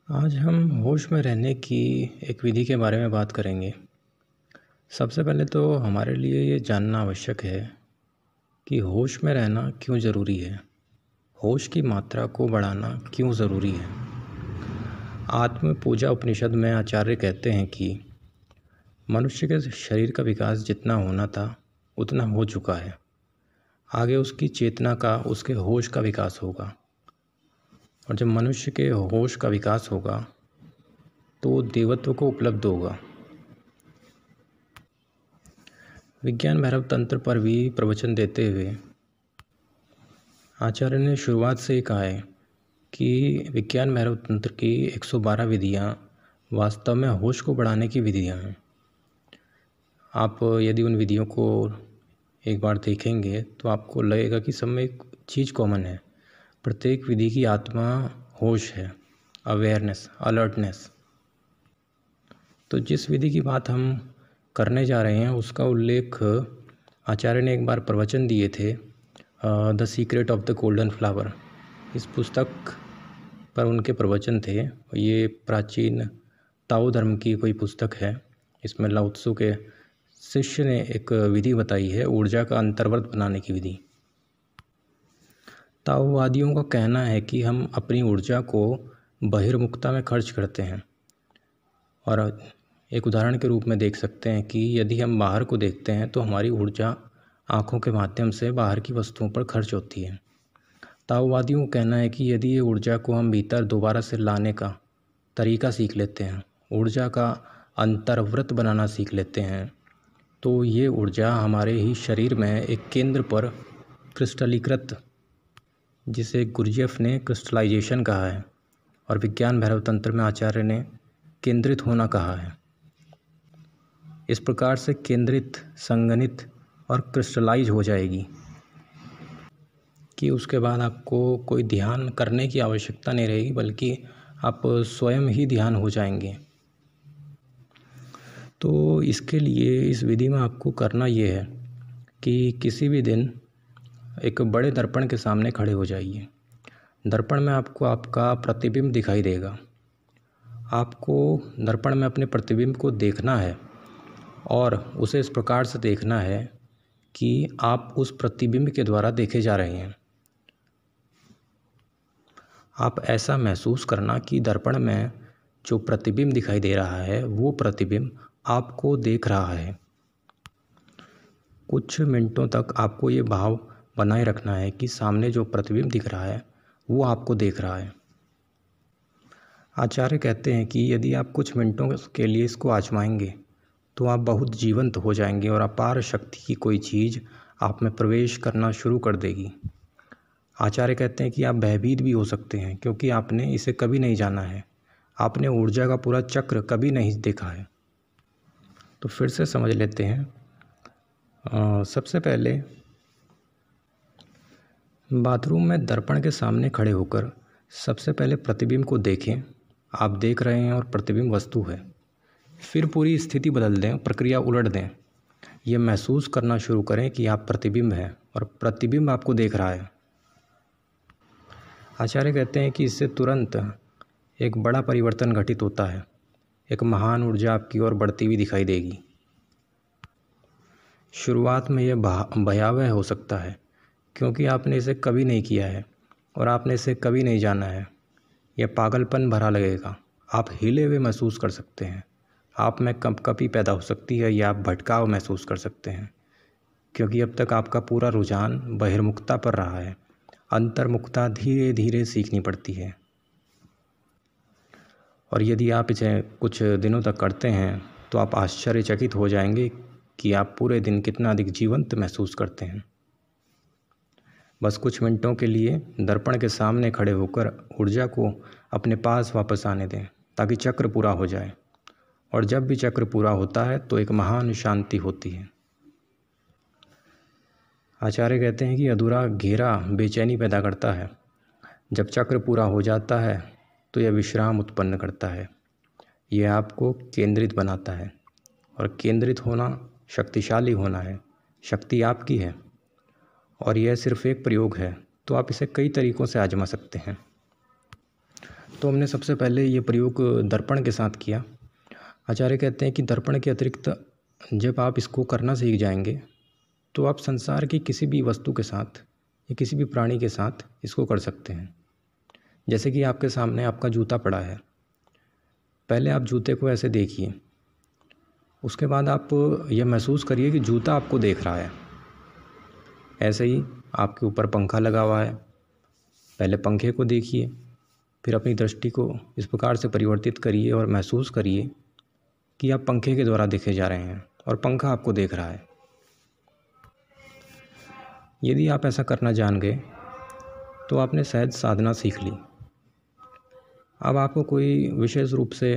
आज हम होश में रहने की एक विधि के बारे में बात करेंगे। सबसे पहले तो हमारे लिए ये जानना आवश्यक है कि होश में रहना क्यों ज़रूरी है, होश की मात्रा को बढ़ाना क्यों ज़रूरी है। आत्म पूजा उपनिषद में आचार्य कहते हैं कि मनुष्य के शरीर का विकास जितना होना था उतना हो चुका है, आगे उसकी चेतना का, उसके होश का विकास होगा। और जब मनुष्य के होश का विकास होगा तो देवत्व को उपलब्ध होगा। विज्ञान भैरव तंत्र पर भी प्रवचन देते हुए आचार्य ने शुरुआत से ही कहा है कि विज्ञान भैरव तंत्र की 112 विधियाँ वास्तव में होश को बढ़ाने की विधियाँ हैं। आप यदि उन विधियों को एक बार देखेंगे तो आपको लगेगा कि सब में एक चीज़ कॉमन है। प्रत्येक विधि की आत्मा होश है, अवेयरनेस, अलर्टनेस। तो जिस विधि की बात हम करने जा रहे हैं उसका उल्लेख आचार्य ने एक बार प्रवचन दिए थे, the secret of the golden flower. इस पुस्तक पर उनके प्रवचन थे। ये प्राचीन ताओ धर्म की कोई पुस्तक है। इसमें लाओ त्सु के शिष्य ने एक विधि बताई है, ऊर्जा का अंतर्वर्त बनाने की विधि। ताओवादियों का कहना है कि हम अपनी ऊर्जा को बहिर्मुखता में खर्च करते हैं। और एक उदाहरण के रूप में देख सकते हैं कि यदि हम बाहर को देखते हैं तो हमारी ऊर्जा आँखों के माध्यम से बाहर की वस्तुओं पर खर्च होती है। ताओवादियों का कहना है कि यदि ये ऊर्जा को हम भीतर दोबारा से लाने का तरीका सीख लेते हैं, ऊर्जा का अंतर्वृत्त बनाना सीख लेते हैं, तो ये ऊर्जा हमारे ही शरीर में एक केंद्र पर क्रिस्टलीकृत, जिसे गुरजेफ ने क्रिस्टलाइजेशन कहा है और विज्ञान भैरव तंत्र में आचार्य ने केंद्रित होना कहा है। इस प्रकार से केंद्रित, संगनित और क्रिस्टलाइज हो जाएगी कि उसके बाद आपको कोई ध्यान करने की आवश्यकता नहीं रहेगी, बल्कि आप स्वयं ही ध्यान हो जाएंगे। तो इसके लिए इस विधि में आपको करना ये है कि किसी भी दिन एक बड़े दर्पण के सामने खड़े हो जाइए। दर्पण में आपको आपका प्रतिबिंब दिखाई देगा। आपको दर्पण में अपने प्रतिबिंब को देखना है और उसे इस प्रकार से देखना है कि आप उस प्रतिबिंब के द्वारा देखे जा रहे हैं। आप ऐसा महसूस करना कि दर्पण में जो प्रतिबिंब दिखाई दे रहा है वो प्रतिबिंब आपको देख रहा है। कुछ मिनटों तक आपको ये भाव बनाए रखना है कि सामने जो प्रतिबिंब दिख रहा है वो आपको देख रहा है। आचार्य कहते हैं कि यदि आप कुछ मिनटों के लिए इसको आजमाएंगे तो आप बहुत जीवंत हो जाएंगे और अपार शक्ति की कोई चीज़ आप में प्रवेश करना शुरू कर देगी। आचार्य कहते हैं कि आप भयभीत भी हो सकते हैं क्योंकि आपने इसे कभी नहीं जाना है, आपने ऊर्जा का पूरा चक्र कभी नहीं देखा है। तो फिर से समझ लेते हैं। सबसे पहले बाथरूम में दर्पण के सामने खड़े होकर सबसे पहले प्रतिबिंब को देखें। आप देख रहे हैं और प्रतिबिंब वस्तु है। फिर पूरी स्थिति बदल दें, प्रक्रिया उलट दें। ये महसूस करना शुरू करें कि आप प्रतिबिंब हैं और प्रतिबिंब आपको देख रहा है। आचार्य कहते हैं कि इससे तुरंत एक बड़ा परिवर्तन घटित होता है। एक महान ऊर्जा आपकी ओर बढ़ती हुई दिखाई देगी। शुरुआत में यह भयावह हो सकता है क्योंकि आपने इसे कभी नहीं किया है और आपने इसे कभी नहीं जाना है। यह पागलपन भरा लगेगा। आप हिले हुए महसूस कर सकते हैं। आप में कंपकपी पैदा हो सकती है या आप भटकाव महसूस कर सकते हैं क्योंकि अब तक आपका पूरा रुझान बहिर्मुखता पर रहा है। अंतर्मुखता धीरे धीरे सीखनी पड़ती है। और यदि आप इसे कुछ दिनों तक करते हैं तो आप आश्चर्यचकित हो जाएंगे कि आप पूरे दिन कितना अधिक जीवंत महसूस करते हैं। बस कुछ मिनटों के लिए दर्पण के सामने खड़े होकर ऊर्जा को अपने पास वापस आने दें ताकि चक्र पूरा हो जाए। और जब भी चक्र पूरा होता है तो एक महान शांति होती है। आचार्य कहते हैं कि अधूरा घेरा बेचैनी पैदा करता है। जब चक्र पूरा हो जाता है तो यह विश्राम उत्पन्न करता है। यह आपको केंद्रित बनाता है और केंद्रित होना शक्तिशाली होना है। शक्ति आपकी है और यह सिर्फ एक प्रयोग है, तो आप इसे कई तरीक़ों से आजमा सकते हैं। तो हमने सबसे पहले ये प्रयोग दर्पण के साथ किया। आचार्य कहते हैं कि दर्पण के अतिरिक्त जब आप इसको करना सीख जाएंगे तो आप संसार की किसी भी वस्तु के साथ या किसी भी प्राणी के साथ इसको कर सकते हैं। जैसे कि आपके सामने आपका जूता पड़ा है, पहले आप जूते को ऐसे देखिए, उसके बाद आप यह महसूस करिए कि जूता आपको देख रहा है। ऐसे ही आपके ऊपर पंखा लगा हुआ है, पहले पंखे को देखिए, फिर अपनी दृष्टि को इस प्रकार से परिवर्तित करिए और महसूस करिए कि आप पंखे के द्वारा देखे जा रहे हैं और पंखा आपको देख रहा है। यदि आप ऐसा करना जान गए तो आपने सहज साधना सीख ली। अब आपको कोई विशेष रूप से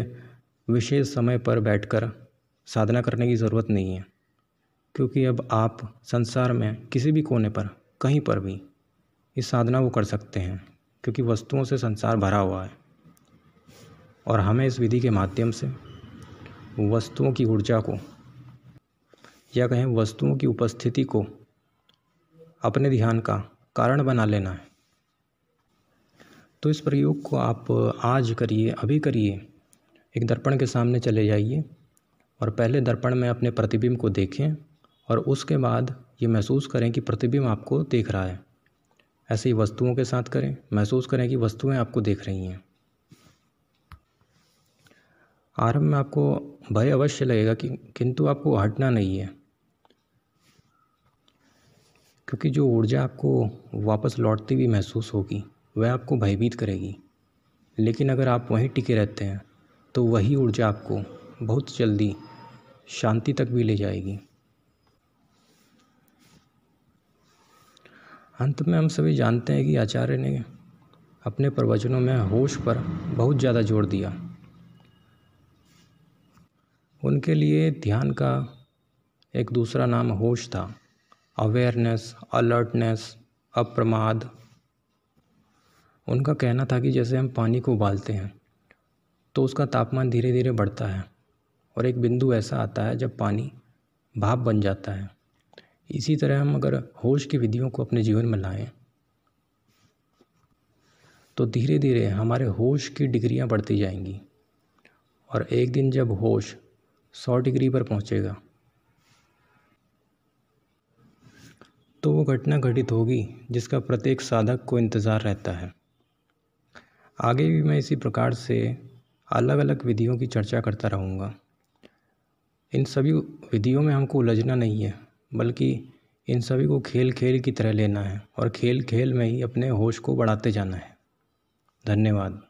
विशेष समय पर बैठकर साधना करने की ज़रूरत नहीं है, क्योंकि अब आप संसार में किसी भी कोने पर कहीं पर भी इस साधना को कर सकते हैं, क्योंकि वस्तुओं से संसार भरा हुआ है और हमें इस विधि के माध्यम से वस्तुओं की ऊर्जा को या कहें वस्तुओं की उपस्थिति को अपने ध्यान का कारण बना लेना है। तो इस प्रयोग को आप आज करिए, अभी करिए। एक दर्पण के सामने चले जाइए और पहले दर्पण में अपने प्रतिबिंब को देखें और उसके बाद ये महसूस करें कि प्रतिबिंब आपको देख रहा है। ऐसे ही वस्तुओं के साथ करें, महसूस करें कि वस्तुएं आपको देख रही हैं। आरंभ में आपको भय अवश्य लगेगा किंतु आपको हटना नहीं है, क्योंकि जो ऊर्जा आपको वापस लौटती हुई महसूस होगी वह आपको भयभीत करेगी। लेकिन अगर आप वहीं टिके रहते हैं तो वही ऊर्जा आपको बहुत जल्दी शांति तक भी ले जाएगी। अंत में हम सभी जानते हैं कि आचार्य ने अपने प्रवचनों में होश पर बहुत ज़्यादा जोर दिया। उनके लिए ध्यान का एक दूसरा नाम होश था, अवेयरनेस, अलर्टनेस, अप्रमाद। उनका कहना था कि जैसे हम पानी को उबालते हैं तो उसका तापमान धीरे धीरे बढ़ता है और एक बिंदु ऐसा आता है जब पानी भाप बन जाता है। इसी तरह हम अगर होश की विधियों को अपने जीवन में लाएं तो धीरे धीरे हमारे होश की डिग्रियां बढ़ती जाएंगी और एक दिन जब होश 100 डिग्री पर पहुंचेगा तो वो घटना घटित होगी जिसका प्रत्येक साधक को इंतज़ार रहता है। आगे भी मैं इसी प्रकार से अलग अलग विधियों की चर्चा करता रहूँगा। इन सभी विधियों में हमको उलझना नहीं है, बल्कि इन सभी को खेल खेल की तरह लेना है और खेल खेल में ही अपने होश को बढ़ाते जाना है। धन्यवाद।